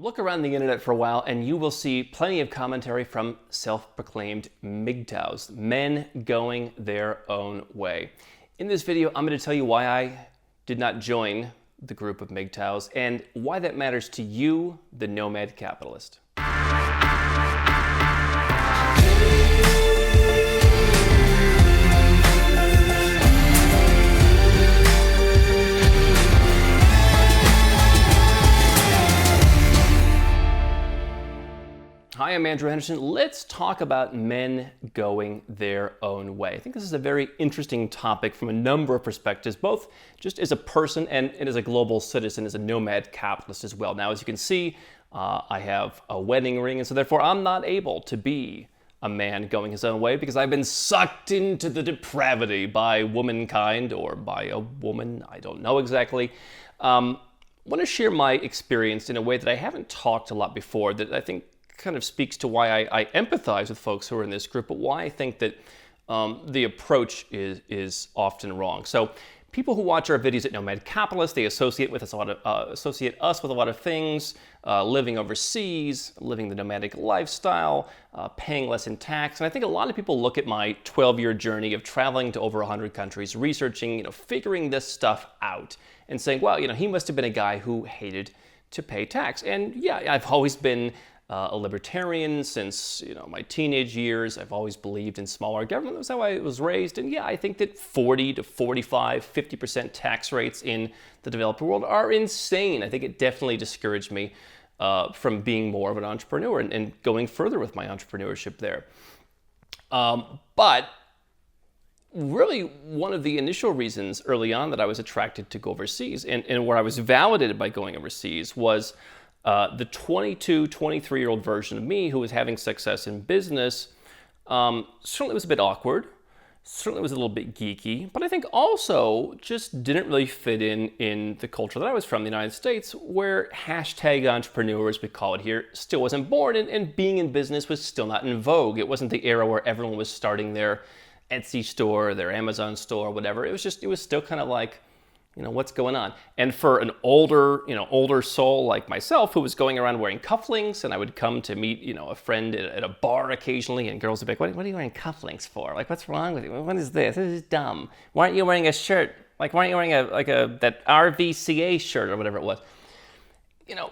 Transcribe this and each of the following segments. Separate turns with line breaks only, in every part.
Look around the internet for a while and you will see plenty of commentary from self-proclaimed MGTOWs, men going their own way. In this video, I'm going to tell you why I did not join the group of MGTOWs and why that matters to you, the Nomad Capitalist. Hi, I'm Andrew Henderson. Let's talk about men going their own way. I think this is a very interesting topic from a number of perspectives, both just as a person and as a global citizen, as a nomad capitalist as well. Now, as you can see, I have a wedding ring, and so therefore I'm not able to be a man going his own way because I've been sucked into the depravity by womankind or by a woman, I don't know exactly. I want to share my experience in a way that I haven't talked a lot before, that I think kind of speaks to why I empathize with folks who are in this group, but why I think that the approach is often wrong. So people who watch our videos at Nomad Capitalist, they associate us with a lot of things, living overseas, living the nomadic lifestyle, paying less in tax. And I think a lot of people look at my 12-year journey of traveling to over 100 countries, researching, figuring this stuff out, and saying, well, he must have been a guy who hated to pay tax. And yeah, I've always been a libertarian since my teenage years. I've always believed in smaller government. That was how I was raised. And yeah, I think that 40 to 45, 50% tax rates in the developed world are insane. I think it definitely discouraged me from being more of an entrepreneur and going further with my entrepreneurship there. But really, one of the initial reasons early on that I was attracted to go overseas and where I was validated by going overseas was the 22, 23-year-old version of me who was having success in business certainly was a bit awkward, certainly was a little bit geeky, but I think also just didn't really fit in the culture that I was from, the United States, where hashtag entrepreneurs, we call it here, still wasn't born, and being in business was still not in vogue. It wasn't the era where everyone was starting their Etsy store, their Amazon store, whatever. It was still kind of like, what's going on? And for an older soul like myself who was going around wearing cufflinks, and I would come to meet, a friend at a bar occasionally, and girls would be like, what are you wearing cufflinks for? Like, what's wrong with you? What is this? This is dumb. Why aren't you wearing a shirt? Like, why aren't you wearing that RVCA shirt or whatever it was?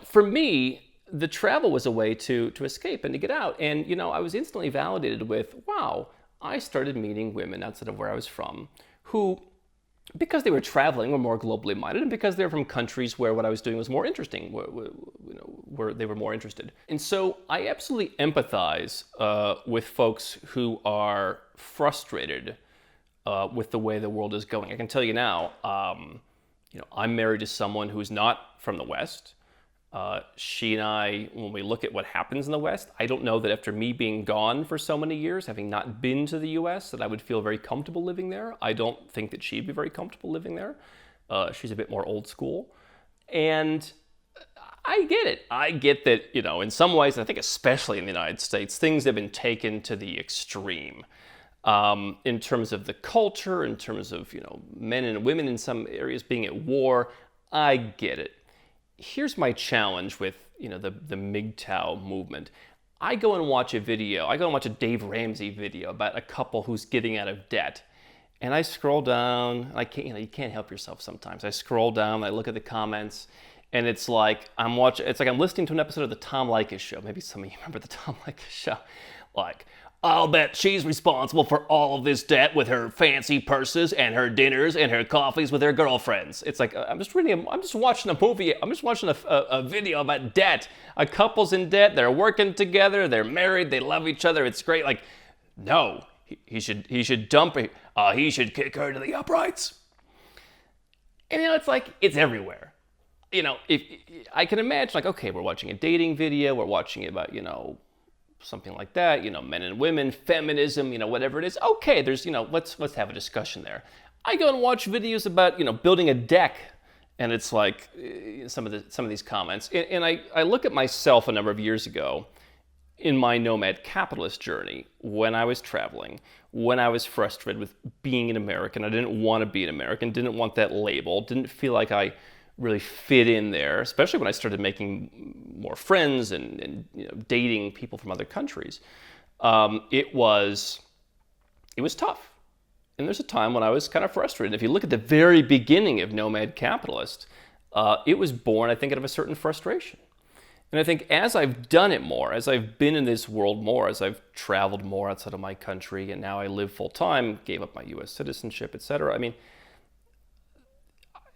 For me, the travel was a way to escape and to get out. And, I was instantly validated with, wow, I started meeting women outside of where I was from who, because they were traveling, were more globally minded, and because they're from countries where what I was doing was more interesting, where they were more interested. And so I absolutely empathize with folks who are frustrated with the way the world is going. I can tell you now, I'm married to someone who's not from the West. She and I, when we look at what happens in the West, I don't know that after me being gone for so many years, having not been to the US, that I would feel very comfortable living there. I don't think that she'd be very comfortable living there. She's a bit more old school. And I get it. I get that, in some ways, I think especially in the United States, things have been taken to the extreme. In terms of the culture, in terms of, men and women in some areas being at war, I get it. Here's my challenge with, the MGTOW movement. I go and watch a Dave Ramsey video about a couple who's getting out of debt. And I scroll down, you can't help yourself sometimes. I scroll down, I look at the comments, and it's like I'm listening to an episode of the Tom Leykis show. Maybe some of you remember the Tom Leykis show. Like, I'll bet she's responsible for all of this debt with her fancy purses and her dinners and her coffees with her girlfriends. It's like, I'm just watching a movie. I'm just watching a video about debt. A couple's in debt. They're working together. They're married. They love each other. It's great. Like, no, he should dump her. He should kick her to the uprights. And it's like, it's everywhere. If I can imagine, like, okay, we're watching a dating video. We're watching it about, something like that, men and women, feminism, whatever it is. Okay, there's, let's have a discussion there. I go and watch videos about, building a deck, and it's like some of these comments. And I look at myself a number of years ago in my Nomad Capitalist journey, when I was traveling, when I was frustrated with being an American. I didn't want to be an American, didn't want that label, didn't feel like I really fit in there, especially when I started making more friends and dating people from other countries. It was tough. And there's a time when I was kind of frustrated. If you look at the very beginning of Nomad Capitalist, it was born, I think, out of a certain frustration. And I think as I've done it more, as I've been in this world more, as I've traveled more outside of my country, and now I live full time, gave up my U.S. citizenship, etc. I mean,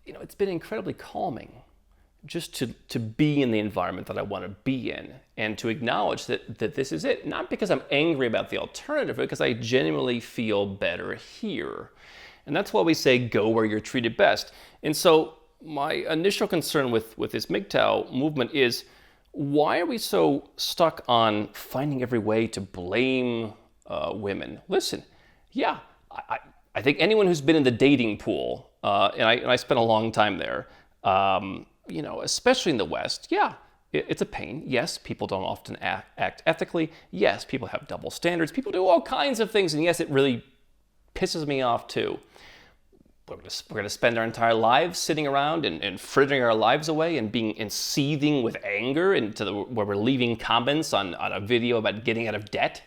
it's been incredibly calming just to be in the environment that I want to be in, and to acknowledge that this is it. Not because I'm angry about the alternative, but because I genuinely feel better here. And that's why we say go where you're treated best. And so my initial concern with this MGTOW movement is, why are we so stuck on finding every way to blame women? Listen, yeah, I think anyone who's been in the dating pool, and I spent a long time there, especially in the West, yeah, it's a pain. Yes, people don't often act ethically. Yes, people have double standards. People do all kinds of things, and yes, it really pisses me off too. We're going to spend our entire lives sitting around and frittering our lives away and seething with anger where we're leaving comments on a video about getting out of debt,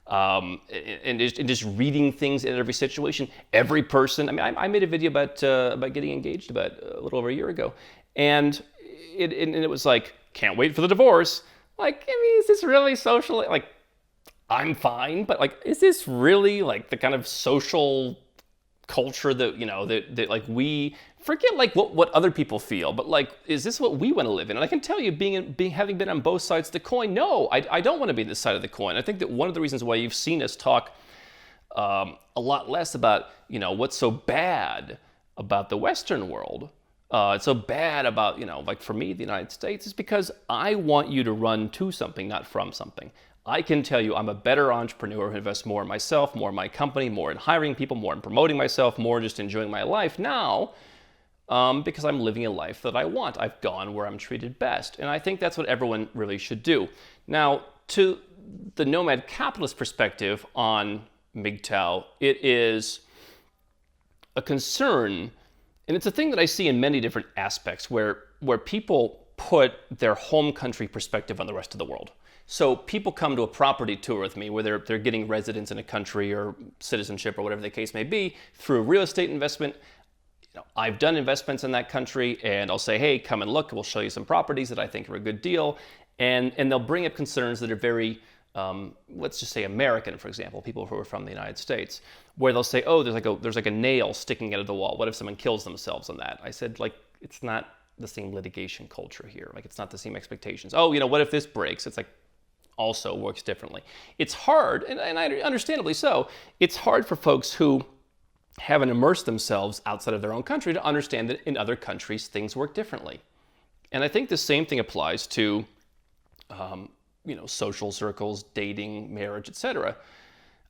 and just reading things in every situation. Every person. I mean, I made a video about getting engaged about a little over a year ago, and it was like, can't wait for the divorce. Like, I mean, is this really social? Like, I'm fine, but like, is this really like the kind of social culture that like we forget, like what other people feel, but like, is this what we want to live in? And I can tell you, having been on both sides of the coin, no, I don't want to be this side of the coin. I think that one of the reasons why you've seen us talk a lot less about what's so bad about the Western world, it's so bad about like for me the United States, is because I want you to run to something, not from something. I can tell you I'm a better entrepreneur who invests more in myself, more in my company, more in hiring people, more in promoting myself, more just enjoying my life now, because I'm living a life that I want. I've gone where I'm treated best. And I think that's what everyone really should do. Now, to the Nomad Capitalist perspective on MGTOW, it is a concern, and it's a thing that I see in many different aspects where people put their home country perspective on the rest of the world. So people come to a property tour with me where they're getting residence in a country or citizenship or whatever the case may be through a real estate investment. I've done investments in that country, and I'll say, hey, come and look. We'll show you some properties that I think are a good deal. And they'll bring up concerns that are very, let's just say American, for example, people who are from the United States, where they'll say, oh, there's like a nail sticking out of the wall. What if someone kills themselves on that? I said, like, it's not the same litigation culture here. Like, it's not the same expectations. Oh, what if this breaks? It's like, also works differently. It's hard, and understandably so, it's hard for folks who haven't immersed themselves outside of their own country to understand that in other countries things work differently. And I think the same thing applies to social circles, dating, marriage, etc.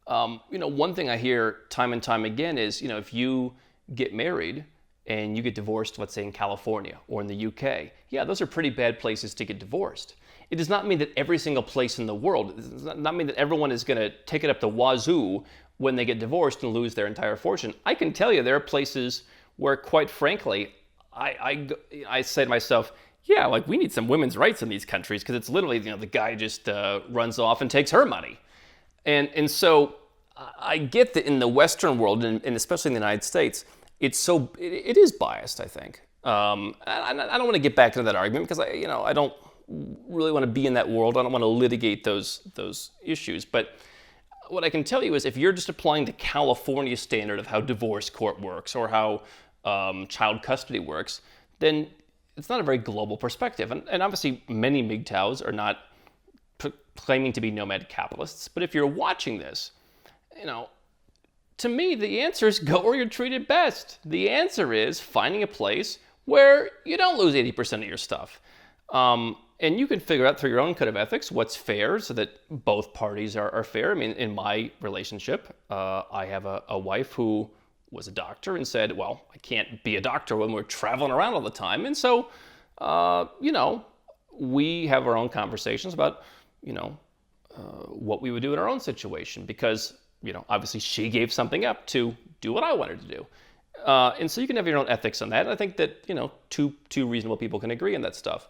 One thing I hear time and time again is, if you get married and you get divorced, let's say in California or in the UK, yeah, those are pretty bad places to get divorced. It does not mean that every single place in the world, it does not mean that everyone is going to take it up the wazoo when they get divorced and lose their entire fortune. I can tell you there are places where, quite frankly, I say to myself, yeah, like, we need some women's rights in these countries, because it's literally, the guy just runs off and takes her money. And so I get that in the Western world, and especially in the United States, it is biased, I think. I don't want to get back into that argument, because I don't really want to be in that world. I don't want to litigate those issues. But what I can tell you is, if you're just applying the California standard of how divorce court works or how child custody works, then it's not a very global perspective. And obviously, many MGTOWs are not claiming to be nomad capitalists. But if you're watching this, to me, the answer is go where you're treated best. The answer is finding a place where you don't lose 80% of your stuff. And you can figure out through your own code of ethics what's fair, so that both parties are fair. I mean, in my relationship, I have a wife who was a doctor and said, well, I can't be a doctor when we're traveling around all the time. And so, we have our own conversations about, what we would do in our own situation, because, obviously she gave something up to do what I wanted to do. And so you can have your own ethics on that. And I think that, two reasonable people can agree on that stuff.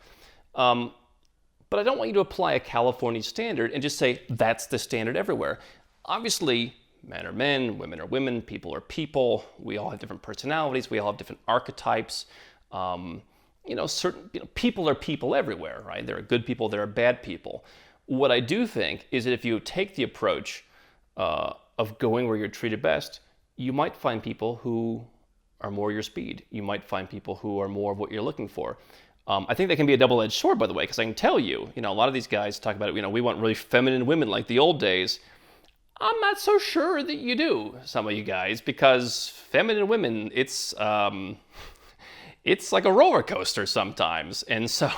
But I don't want you to apply a California standard and just say that's the standard everywhere. Obviously, men are men, women are women, people are people. We all have different personalities. We all have different archetypes. People are people everywhere, right? There are good people, there are bad people. What I do think is that if you take the approach of going where you're treated best, you might find people who are more your speed. You might find people who are more of what you're looking for. I think that can be a double-edged sword, by the way, because I can tell you, a lot of these guys talk about it, we want really feminine women like the old days. I'm not so sure that you do, some of you guys, because feminine women, it's like a roller coaster sometimes. And so,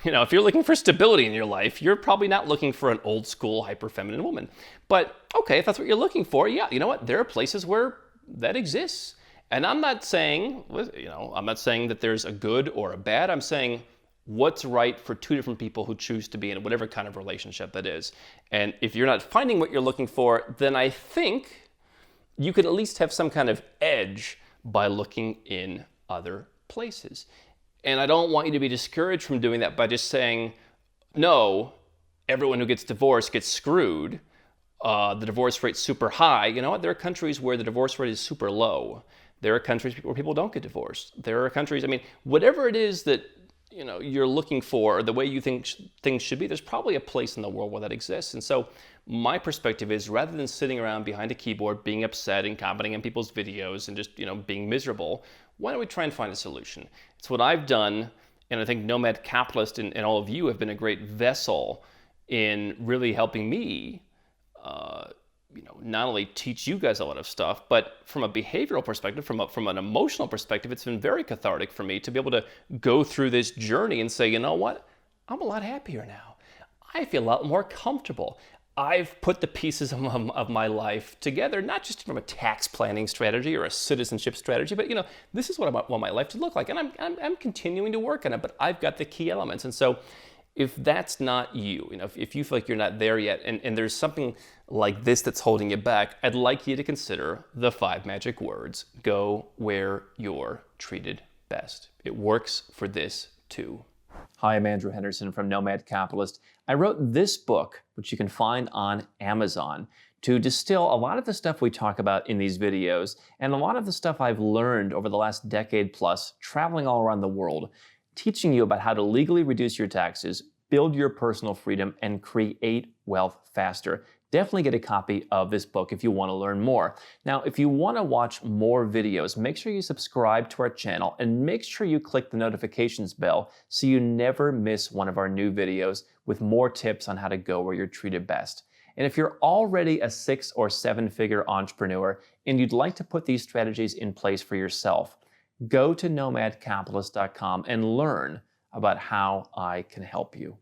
if you're looking for stability in your life, you're probably not looking for an old school hyper-feminine woman. But okay, if that's what you're looking for, yeah, you know what? There are places where that exists. And I'm not saying, that there's a good or a bad. I'm saying what's right for two different people who choose to be in whatever kind of relationship that is. And if you're not finding what you're looking for, then I think you could at least have some kind of edge by looking in other places. And I don't want you to be discouraged from doing that by just saying, no, everyone who gets divorced gets screwed. The divorce rate's super high. You know what? There are countries where the divorce rate is super low. There are countries where people don't get divorced. There are countries, whatever it is that you're looking for, or the way you think things should be, there's probably a place in the world where that exists. And so my perspective is, rather than sitting around behind a keyboard being upset and commenting on people's videos and just being miserable, why don't we try and find a solution? It's what I've done, and I think Nomad Capitalist and all of you have been a great vessel in really helping me not only teach you guys a lot of stuff, but from a behavioral perspective, from an emotional perspective, it's been very cathartic for me to be able to go through this journey and say, you know what? I'm a lot happier now. I feel a lot more comfortable. I've put the pieces of my life together, not just from a tax planning strategy or a citizenship strategy, but this is what I want my life to look like. And I'm continuing to work on it, but I've got the key elements. And so if that's not you, if you feel like you're not there yet, and there's something like this that's holding you back, I'd like you to consider the 5 magic words. Go where you're treated best. It works for this too. Hi, I'm Andrew Henderson from Nomad Capitalist. I wrote this book, which you can find on Amazon, to distill a lot of the stuff we talk about in these videos and a lot of the stuff I've learned over the last decade plus traveling all around the world, teaching you about how to legally reduce your taxes, build your personal freedom, and create wealth faster. Definitely get a copy of this book if you want to learn more. Now, if you want to watch more videos, make sure you subscribe to our channel and make sure you click the notifications bell so you never miss one of our new videos with more tips on how to go where you're treated best. And if you're already a 6- or 7-figure entrepreneur and you'd like to put these strategies in place for yourself, go to nomadcapitalist.com and learn about how I can help you.